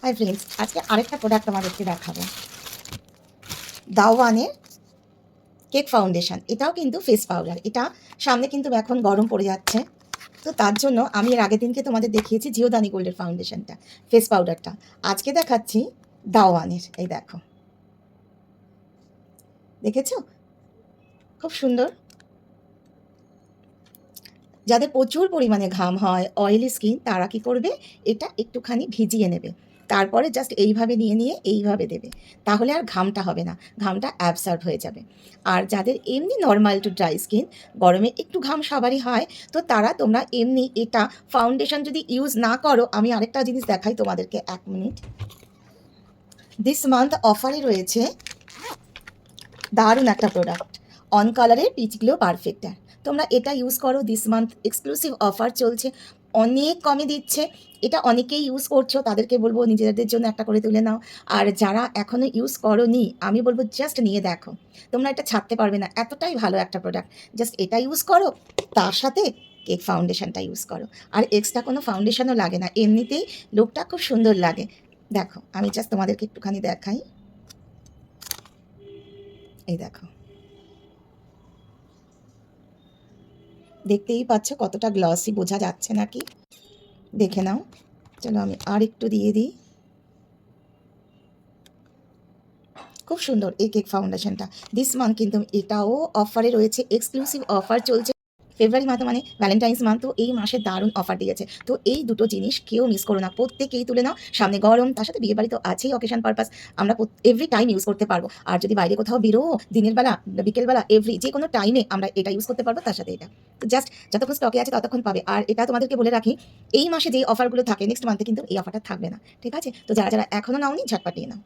Hi friends, আজকে আরেকটা product তোমাদেরকে দেখাবো। দাওয়ানের কেক ফাউন্ডেশন। এটাও কিন্তু ফেস পাউডার। এটা সামনে কিন্তু এখন গরম পড়ে যাচ্ছে, তো তার জন্য আমি এর আগের দিনকে তোমাদের দেখিয়েছি জিওদানি গোল্ডের ফাউন্ডেশনটা, ফেস পাউডারটা। আজকে দেখাচ্ছি দাওয়ানের। এই দেখো, দেখেছো? খুব সুন্দর। যাদের প্রচুর পরিমাণে ঘাম হয়, অয়েলি স্কিন, তারা কি করবে, এটা একটুখানি ভিজিয়ে নেবে, তারপরে জাস্ট এইভাবে নিয়ে নিয়ে এইভাবে দেবে, তাহলে আর ঘামটা হবে না, ঘামটা অ্যাবসর্ব হয়ে যাবে। আর যাদের এমনি নর্মাল টু ড্রাই স্কিন, গরমে একটু ঘাম সবারই হয়, তো তারা তোমরা এমনি এটা ফাউন্ডেশন যদি ইউজ না করো, আমি আরেকটা জিনিস দেখাই তোমাদেরকে, 1 মিনিট। দিস মান্থ অফারে রয়েছে দারুণ একটা প্রোডাক্ট, অন কালারের পিচ গ্লো পারফেক্টার। তোমরা এটা ইউজ করো, দিস মান্থ এক্সক্লুসিভ অফার চলছে, অনেক কমে দিচ্ছে। এটা অনেকেই ইউজ করছো, তাদেরকে বলবো নিজেদের জন্য একটা করে তুলে নাও। আর যারা এখনও ইউজ করোনি, আমি বলবো জাস্ট নিয়ে দেখো, তোমরা এটা ছাড়তে পারবে না, এতটাই ভালো একটা প্রোডাক্ট। জাস্ট এটা ইউজ করো, তার সাথে কেক ফাউন্ডেশনটা ইউজ করো, আর এক্সট্রা কোনো ফাউন্ডেশনও লাগে না, এমনিতেই লুকটা খুব সুন্দর লাগে। দেখো, আমি জাস্ট তোমাদেরকে একটুখানি দেখাই। এই দেখো, দেখতেই পাচ্ছ কতটা গ্লসি, বোঝা যাচ্ছে নাকি? দেখে নাও। চলো আমি আর একটু দিয়ে দিই। খুব সুন্দর এই কেক ফাউন্ডেশনটা। দিস মান্থ কিন্তু এটাও অফারে রয়েছে, এক্সক্লুসিভ অফার চলছে। ফেব্রুয়ারি মাস মানে ভ্যালেন্টাইন্স মান্থ, তো এই মাসে দারুণ অফার দিয়েছে। তো এই দুটো জিনিস কেউ মিস করো না, প্রত্যেকেই তুলে নাও। সামনে গরম, তার সাথে বিয়ে বাড়ি তো আছেই, অকেশন পারপাস আমরা এভরি টাইম ইউজ করতে পারবো। আর যদি বাইরে কোথাও বেরো, দিনের বেলা, বিকেলবেলা, এভরি যে কোনো টাইমে আমরা এটা ইউজ করতে পারবো, তার সাথে এটা। তো জাস্ট যতক্ষণ স্টকে আছে ততক্ষণ পাবে। আর এটা তোমাদেরকে বলে রাখি, এই মাসে যেই অফারগুলো থাকে, নেক্সট মান্থে কিন্তু এই অফারটা থাকবে না, ঠিক আছে? তো যারা যারা এখনও নাওনি, ঝটপট নিয়ে নাও।